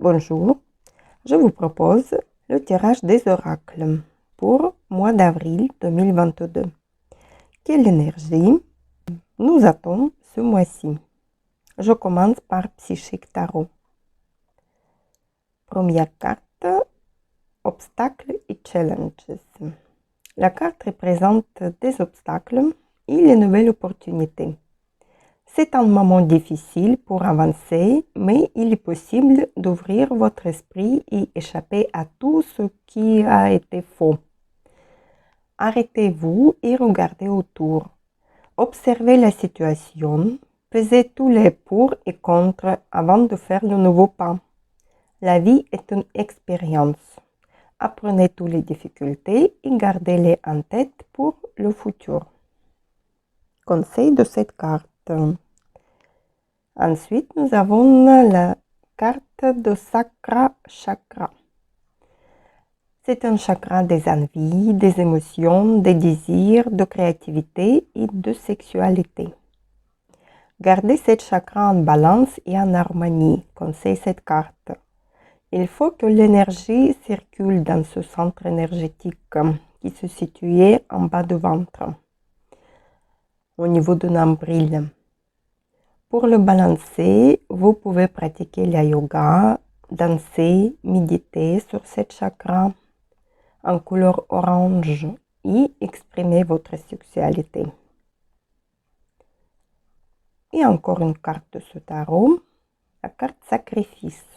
Bonjour, je vous propose le tirage des oracles pour mois d'avril 2022. Quelle énergie nous attend ce mois-ci? Je commence par Psychique Tarot. Première carte, obstacles et challenges. La carte représente des obstacles et les nouvelles opportunités. C'est un moment difficile pour avancer, mais il est possible d'ouvrir votre esprit et échapper à tout ce qui a été faux. Arrêtez-vous et regardez autour. Observez la situation, pesez tous les pour et contre avant de faire le nouveau pas. La vie est une expérience. Apprenez toutes les difficultés et gardez-les en tête pour le futur. Conseil de cette carte. Ensuite, nous avons la carte de Sacra Chakra. C'est un chakra des envies, des émotions, des désirs, de créativité et de sexualité. Gardez cette chakra en balance et en harmonie, conseille cette carte. Il faut que l'énergie circule dans ce centre énergétique qui se situe en bas du ventre, au niveau du nombril. Pour le balancer, vous pouvez pratiquer la yoga, danser, méditer sur cette chakra en couleur orange et exprimer votre sexualité. Et encore une carte de ce tarot, la carte sacrifice.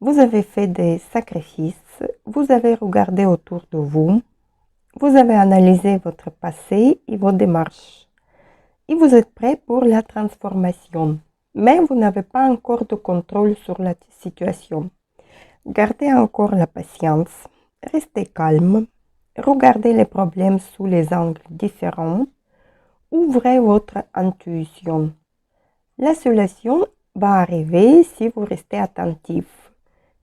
Vous avez fait des sacrifices, vous avez regardé autour de vous, vous avez analysé votre passé et vos démarches. Et vous êtes prêt pour la transformation, mais vous n'avez pas encore de contrôle sur la situation. Gardez encore la patience, restez calme, regardez les problèmes sous les angles différents, ouvrez votre intuition. La solution va arriver si vous restez attentif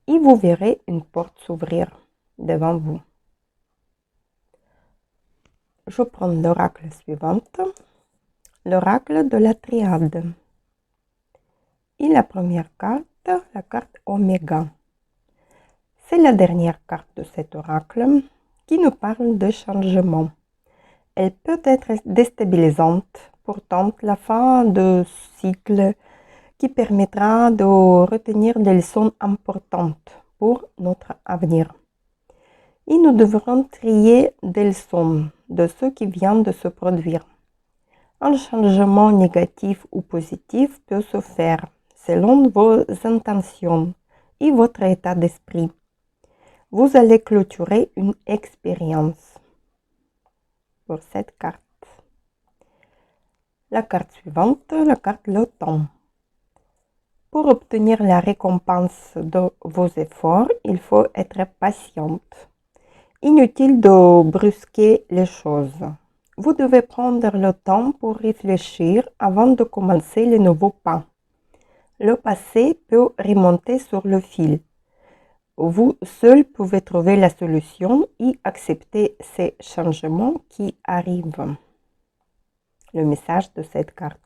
et vous verrez une porte s'ouvrir devant vous. Je prends l'oracle suivant. L'oracle de la triade. Et la première carte, la carte Oméga. C'est la dernière carte de cet oracle qui nous parle de changement. Elle peut être déstabilisante, pourtant la fin de cycle qui permettra de retenir des leçons importantes pour notre avenir. Et nous devrons trier des leçons de ce qui vient de se produire. Un changement négatif ou positif peut se faire selon vos intentions et votre état d'esprit. Vous allez clôturer une expérience pour cette carte. La carte suivante, la carte le temps. Pour obtenir la récompense de vos efforts, il faut être patiente. Inutile de brusquer les choses. Vous devez prendre le temps pour réfléchir avant de commencer les nouveaux pas. Le passé peut remonter sur le fil. Vous seul pouvez trouver la solution et accepter ces changements qui arrivent. Le message de cette carte.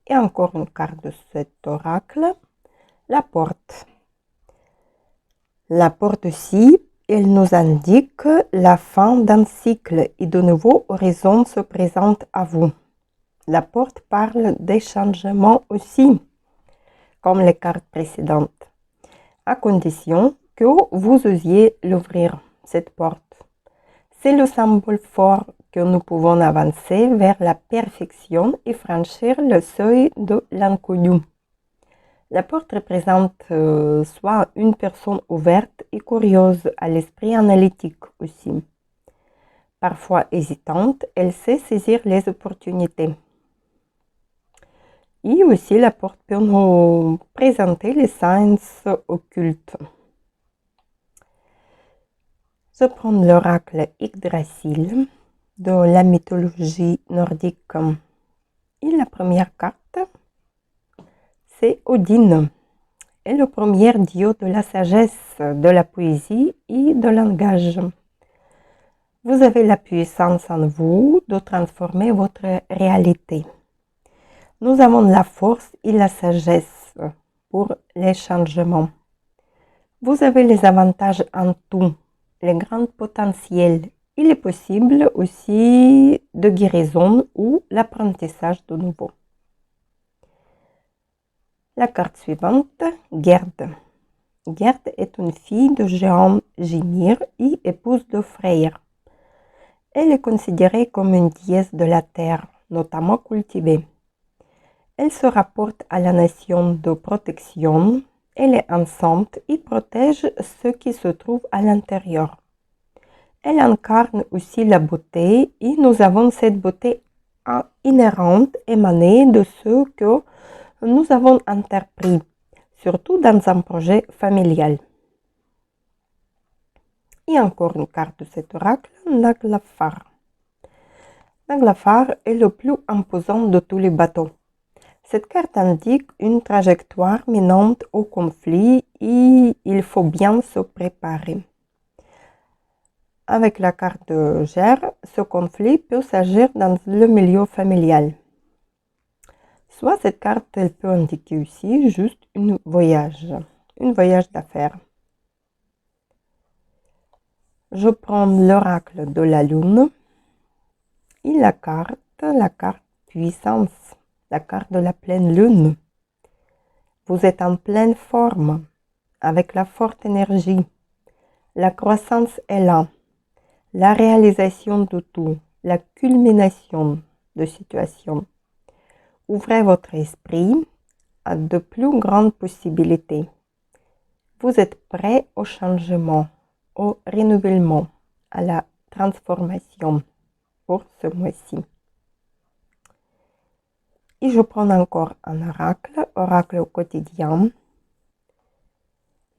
Et encore une carte de cet oracle, la porte. La porte aussi, elle nous indique la fin d'un cycle et de nouveaux horizons se présentent à vous. La porte parle des changements aussi, comme les cartes précédentes, à condition que vous osiez l'ouvrir, cette porte. C'est le symbole fort que nous pouvons avancer vers la perfection et franchir le seuil de l'inconnu. La porte représente soit une personne ouverte et curieuse à l'esprit analytique aussi. Parfois hésitante, elle sait saisir les opportunités. Et aussi, la porte peut nous présenter les sciences occultes. Je prends l'oracle Yggdrasil de la mythologie nordique. Et la première carte, c'est Odin, est le premier dieu de la sagesse, de la poésie et de langage. Vous avez la puissance en vous de transformer votre réalité. Nous avons la force et la sagesse pour les changements. Vous avez les avantages en tout, les grands potentiels. Il est possible aussi de guérison ou l'apprentissage de nouveau. La carte suivante, Gerd. Gerd est une fille de géant Ymir et épouse de Freyr. Elle est considérée comme une déesse de la terre, notamment cultivée. Elle se rapporte à la nation de protection. Elle est enceinte et protège ce qui se trouve à l'intérieur. Elle incarne aussi la beauté et nous avons cette beauté inhérente émanée de ce que nous avons entrepris, surtout dans un projet familial. Et encore une carte de cet oracle, Naglfar. Naglfar est le plus imposant de tous les bateaux. Cette carte indique une trajectoire menante au conflit et il faut bien se préparer. Avec la carte de Gerd, ce conflit peut s'agir dans le milieu familial. Soit cette carte elle peut indiquer aussi juste un voyage d'affaires. Je prends l'oracle de la lune et la carte puissance, la carte de la pleine lune. Vous êtes en pleine forme, avec la forte énergie. La croissance est là, la réalisation de tout, la culmination de situation. Ouvrez votre esprit à de plus grandes possibilités. Vous êtes prêt au changement, au renouvellement, à la transformation pour ce mois-ci. Et je prends encore un oracle au quotidien.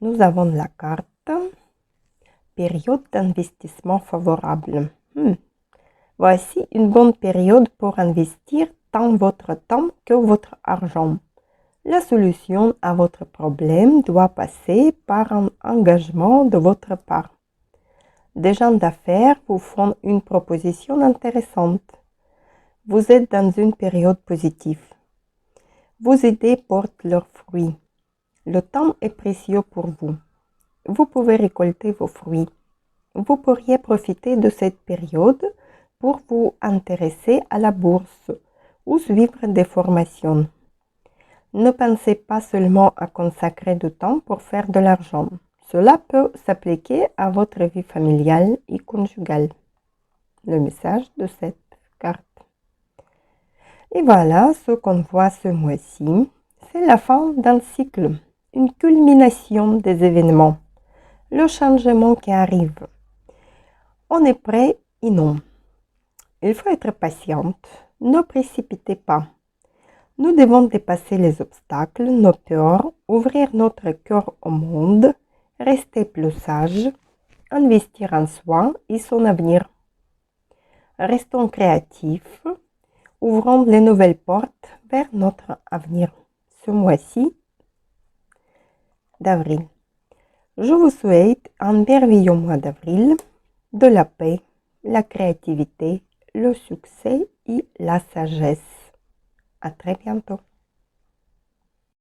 Nous avons la carte période d'investissement favorable. Voici une bonne période pour investir tant votre temps que votre argent. La solution à votre problème doit passer par un engagement de votre part. Des gens d'affaires vous font une proposition intéressante. Vous êtes dans une période positive. Vos idées portent leurs fruits. Le temps est précieux pour vous. Vous pouvez récolter vos fruits. Vous pourriez profiter de cette période pour vous intéresser à la bourse ou suivre des formations. Ne pensez pas seulement à consacrer du temps pour faire de l'argent. Cela peut s'appliquer à votre vie familiale et conjugale. Le message de cette carte. Et voilà ce qu'on voit ce mois-ci. C'est la fin d'un cycle, une culmination des événements, le changement qui arrive. On est prêt et non. Il faut être patiente, ne précipitez pas. Nous devons dépasser les obstacles, nos peurs, ouvrir notre cœur au monde, rester plus sage, investir en soi et son avenir. Restons créatifs, ouvrons les nouvelles portes vers notre avenir ce mois-ci d'avril. Je vous souhaite un merveilleux mois d'avril, de la paix, la créativité, le succès et la sagesse. À très bientôt.